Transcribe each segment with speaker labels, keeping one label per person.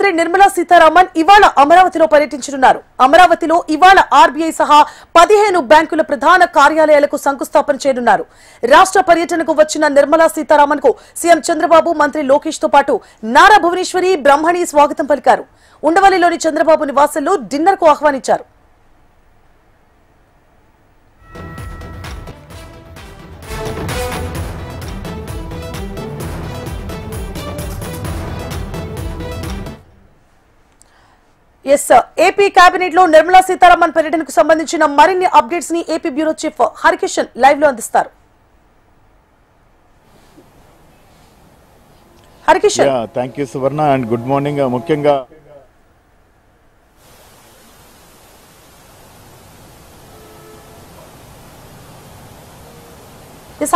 Speaker 1: మంత్రి నిర్మలా సీతారామన్ ఇవాళ అమరావతిలో పర్యటించనున్నారు. అమరావతిలో ఇవాళ ఆర్బీఐ సహా 15 బ్యాంకుల ప్రధాన కార్యాలయాలకు శంకుస్థాపన చేయనున్నారు. రాష్ట్ర పర్యటనకు వచ్చిన నిర్మలా సీతారామన్ కు సీఎం చంద్రబాబు, మంత్రి లోకేష్ తో పాటు నారా భువనేశ్వరి, బ్రహ్మణి స్వాగతం పలికారు. ఉండవల్లిలోని చంద్రబాబు నివాసంలో డిన్నర్ కు ఆహ్వానించారు. ఏపీ కేబినెట్ లో నిర్మలా సీతారామన్ పర్యటనకు సంబంధించిన మరిన్ని అప్డేట్స్ ని AP bureau chief Harikishan live లో అందిస్తారు. Harikishan,
Speaker 2: thank you Suvarna and good morning. ముఖ్యంగా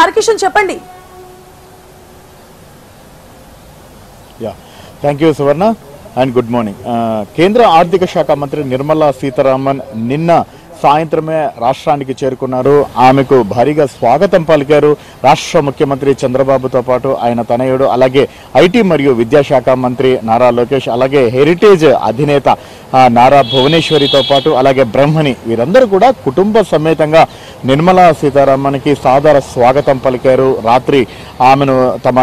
Speaker 1: హరికిషన్ చెప్పండి.
Speaker 2: Thank you Suvarna and good morning. కేంద్ర ఆర్థిక శాఖ మంత్రి నిర్మలా సీతారామన్ నిన్న సాయంత్రమే రాష్ట్రానికి చేరుకున్నారు. ఆమెకు భారీగా స్వాగతం పలికారు రాష్ట్ర ముఖ్యమంత్రి చంద్రబాబుతో పాటు ఆయన తనయుడు, అలాగే ఐటీ మరియు విద్యాశాఖ మంత్రి నారా లోకేష్, అలాగే హెరిటేజ్ అధినేత నారా భువనేశ్వరితో పాటు అలాగే బ్రహ్మణి, వీరందరూ కూడా కుటుంబ సమేతంగా నిర్మలా సీతారామన్కి సాదర స్వాగతం పలికారు. రాత్రి ఆమెను తమ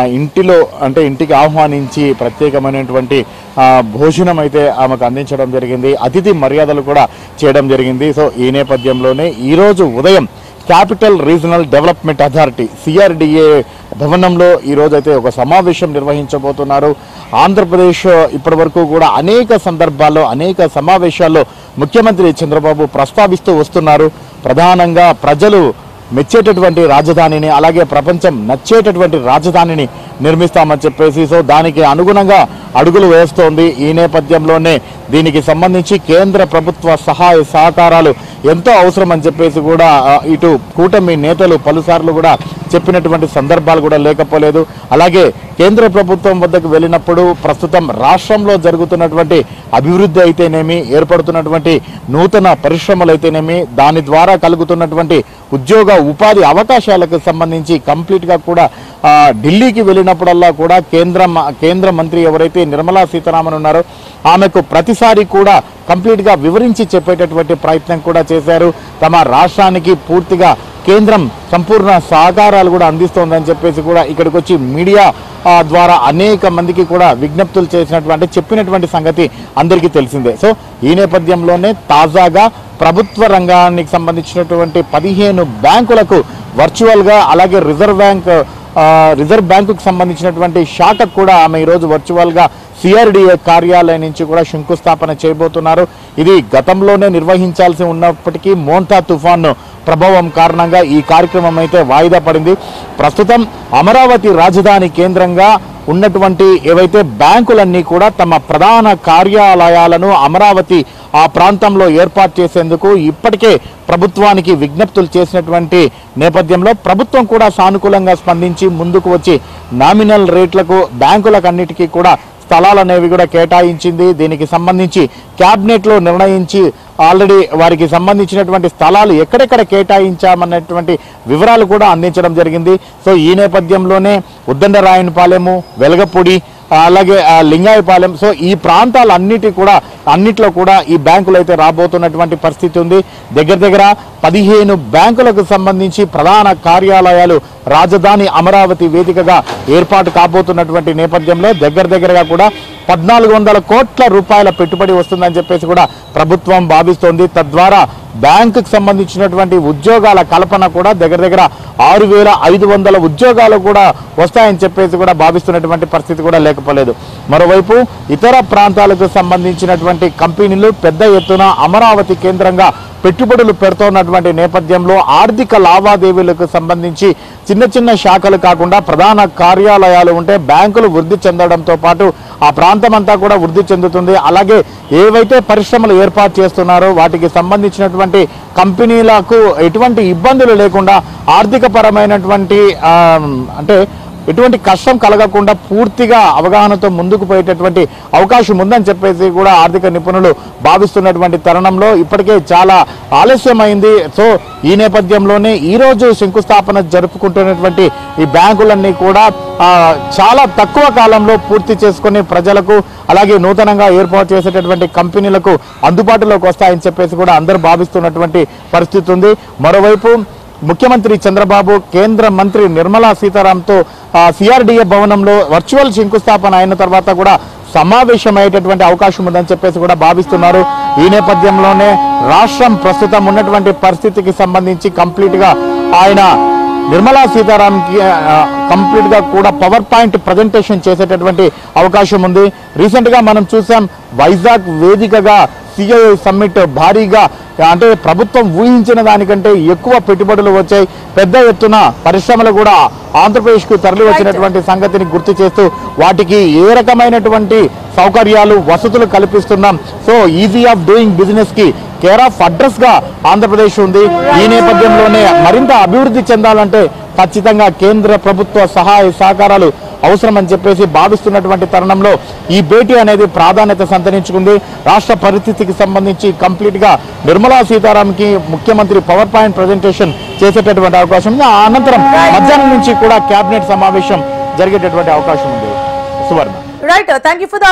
Speaker 2: ఇంటికి ఆహ్వానించి ప్రత్యేకమైనటువంటి భోజనం అయితే ఆమెకు అందించడం జరిగింది. అతిథి మర్యాదలు కూడా చేయడం జరిగింది. సో ఈ నేపథ్యంలోనే ఈరోజు ఉదయం capital regional development authority CRDA భవనంలో ఈరోజు అయితే ఒక సమావేశం నిర్వహించబోతున్నారు. ఆంధ్రప్రదేశ్ ఇప్పటి వరకు కూడా అనేక సందర్భాల్లో అనేక సమావేశాల్లో ముఖ్యమంత్రి చంద్రబాబు ప్రస్తావిస్తూ వస్తున్నారు. ప్రధానంగా ప్రజలు మెచ్చేటటువంటి రాజధానిని, అలాగే ప్రపంచం నచ్చేటటువంటి రాజధానిని నిర్మిస్తామని చెప్పేసి సో దానికి అనుగుణంగా అడుగులు వేస్తోంది. ఈ నేపథ్యంలోనే దీనికి సంబంధించి కేంద్ర ప్రభుత్వ సహాయ సహకారాలు ఎంతో అవసరం అని చెప్పేసి కూడా ఇటు కూటమి నేతలు పలుసార్లు కూడా చెప్పినటువంటి సందర్భాలు కూడా లేకపోలేదు. అలాగే కేంద్ర ప్రభుత్వం వద్దకు వెళ్ళినప్పుడు ప్రస్తుతం రాష్ట్రంలో జరుగుతున్నటువంటి అభివృద్ధి అయితేనేమి, ఏర్పడుతున్నటువంటి నూతన పరిశ్రమలు అయితేనేమి, దాని ద్వారా కలుగుతున్నటువంటి ఉద్యోగ ఉపాధి అవకాశాలకు సంబంధించి కంప్లీట్గా కూడా ఢిల్లీకి వెళ్ళినప్పుడల్లా కూడా కేంద్ర మంత్రి ఎవరైతే నిర్మలా సీతారామన్ ఉన్నారో ఆమెకు ప్రతిసారి కూడా కంప్లీట్గా వివరించి చెప్పేటటువంటి ప్రయత్నం కూడా చేశారు. తమ రాష్ట్రానికి పూర్తిగా కేంద్రం సంపూర్ణ సహకారాలు కూడా అందిస్తోందని చెప్పేసి కూడా ఇక్కడికి వచ్చి మీడియా ద్వారా అనేక మందికి కూడా విజ్ఞప్తులు చేసినటువంటి చెప్పినటువంటి సంగతి అందరికీ తెలిసిందే. సో ఈ నేపథ్యంలోనే తాజాగా ప్రభుత్వ రంగానికి సంబంధించినటువంటి 15 బ్యాంకులకు వర్చువల్గా, అలాగే రిజర్వ్ బ్యాంకుకు సంబంధించినటువంటి శాఖకు కూడా ఆమె ఈరోజు వర్చువల్గా సిఆర్డిఏ కార్యాలయం నుంచి కూడా శంకుస్థాపన చేయబోతున్నారు. ఇది గతంలోనే నిర్వహించాల్సి ఉన్నప్పటికీ మోంతా తుఫాను ప్రభావం కారణంగా ఈ కార్యక్రమం అయితే వాయిదా పడింది. ప్రస్తుతం అమరావతి రాజధాని కేంద్రంగా ఉన్నటువంటి ఏవైతే బ్యాంకులన్నీ కూడా తమ ప్రధాన కార్యాలయాలను అమరావతి ఆ ప్రాంతంలో ఏర్పాటు చేసేందుకు ఇప్పటికే ప్రభుత్వానికి విజ్ఞప్తులు చేసినటువంటి నేపథ్యంలో ప్రభుత్వం కూడా సానుకూలంగా స్పందించి ముందుకు వచ్చి నామినల్ రేట్లకు బ్యాంకులకన్నిటికీ కూడా స్థలాలు అనేవి కూడా కేటాయించింది. దీనికి సంబంధించి క్యాబినెట్లో నిర్ణయించి ఆల్రెడీ వారికి సంబంధించినటువంటి స్థలాలు ఎక్కడెక్కడ కేటాయించామన్నటువంటి వివరాలు కూడా అందించడం జరిగింది. సో ఈ నేపథ్యంలోనే ఉద్దండరాయనపాలెము, వెలగపూడి, అలాగే లింగాయపాలెం, సో ఈ అన్నిట్లో కూడా ఈ బ్యాంకులు అయితే రాబోతున్నటువంటి పరిస్థితి ఉంది. దగ్గర 15 బ్యాంకులకు సంబంధించి ప్రధాన కార్యాలయాలు రాజధాని అమరావతి వేదికగా ఏర్పాటు కాబోతున్నటువంటి నేపథ్యంలో దగ్గరగా కూడా 1400 కోట్ల రూపాయల పెట్టుబడి వస్తుందని చెప్పేసి కూడా ప్రభుత్వం భావిస్తోంది. తద్వారా బ్యాంకుకు సంబంధించినటువంటి ఉద్యోగాల కల్పన కూడా దగ్గర 6500 ఉద్యోగాలు కూడా వస్తాయని చెప్పేసి కూడా భావిస్తున్నటువంటి పరిస్థితి కూడా లేకపోలేదు. మరోవైపు ఇతర ప్రాంతాలకు సంబంధించినటువంటి కంపెనీలు పెద్ద ఎత్తున అమరావతి కేంద్రంగా పెట్టుబడులు పెడుతున్నటువంటి నేపథ్యంలో ఆర్థిక లావాదేవీలకు సంబంధించి చిన్న శాఖలు కాకుండా ప్రధాన కార్యాలయాలు ఉంటే బ్యాంకులు వృద్ధి చెందడంతో పాటు ఆ ప్రాంతం అంతా కూడా వృద్ధి చెందుతుంది. అలాగే ఏవైతే పరిశ్రమలు ఏర్పాటు చేస్తున్నారో వాటికి సంబంధించినటువంటి కంపెనీలకు ఎటువంటి ఇబ్బందులు లేకుండా ఆర్థిక పరమైనటువంటి అంటే ఎటువంటి కష్టం కలగకుండా పూర్తిగా అవగాహనతో ముందుకు పోయేటటువంటి అవకాశం ఉందని చెప్పేసి కూడా ఆర్థిక నిపుణులు భావిస్తున్నటువంటి తరుణంలో ఇప్పటికే చాలా ఆలస్యమైంది. సో ఈ నేపథ్యంలోనే ఈ రోజు శంకుస్థాపన జరుపుకుంటున్నటువంటి ఈ బ్యాంకులన్నీ కూడా చాలా తక్కువ కాలంలో పూర్తి చేసుకుని ప్రజలకు అలాగే నూతనంగా ఏర్పాటు చేసేటటువంటి కంపెనీలకు అందుబాటులోకి వస్తాయని చెప్పేసి కూడా అందరూ భావిస్తున్నటువంటి పరిస్థితి ఉంది. మరోవైపు ముఖ్యమంత్రి చంద్రబాబు కేంద్ర మంత్రి నిర్మలా సీతారామన్తో సిఆర్డీఏ భవనంలో వర్చువల్ శంకుస్థాపన అయిన తర్వాత కూడా సమావేశమయ్యేటటువంటి అవకాశం ఉందని చెప్పేసి కూడా భావిస్తున్నారు. ఈ నేపథ్యంలోనే రాష్ట్రం ప్రస్తుతం ఉన్నటువంటి పరిస్థితికి సంబంధించి కంప్లీట్ గా ఆయన నిర్మలా సీతారామన్కి కంప్లీట్ గా కూడా పవర్ పాయింట్ ప్రజెంటేషన్ చేసేటటువంటి అవకాశం ఉంది. రీసెంట్ గా మనం చూసాం వైజాగ్ వేదికగా సిఐఐ సమ్మిట్ భారీగా అంటే ప్రభుత్వం ఊహించిన దానికంటే ఎక్కువ పెట్టుబడులు వచ్చాయి. పెద్ద ఎత్తున పరిశ్రమలు కూడా ఆంధ్రప్రదేశ్ కు తరలి వచ్చినటువంటి సంగతిని గుర్తు చేస్తూ వాటికి ఏ రకమైనటువంటి సౌకర్యాలు వసతులు కల్పిస్తున్నాం. So easy of doing business కి కేర్ ఆఫ్ అడ్రస్ గా ఆంధ్రప్రదేశ్ ఉంది. ఈ నేపథ్యంలోనే మరింత అభివృద్ధి చెందాలంటే ఖచ్చితంగా కేంద్ర ప్రభుత్వ సహాయ సహకారాలు అవసరమని చెప్పేసి భావిస్తున్నటువంటి తరుణంలో ఈ భేటీ అనేది ప్రాధాన్యత సంతరించుకుంది. రాష్ట్ర పరిస్థితికి సంబంధించి కంప్లీట్ గా నిర్మలా సీతారామన్కి ముఖ్యమంత్రి పవర్ పాయింట్ ప్రజెంటేషన్ చేసేటటువంటి అవకాశం ఉంది. అనంతరం మధ్యాహ్నం నుంచి కూడా కేబినెట్ సమావేశం జరిగేటటువంటి అవకాశం ఉంది. Suvarna.
Speaker 1: Right, thank you for the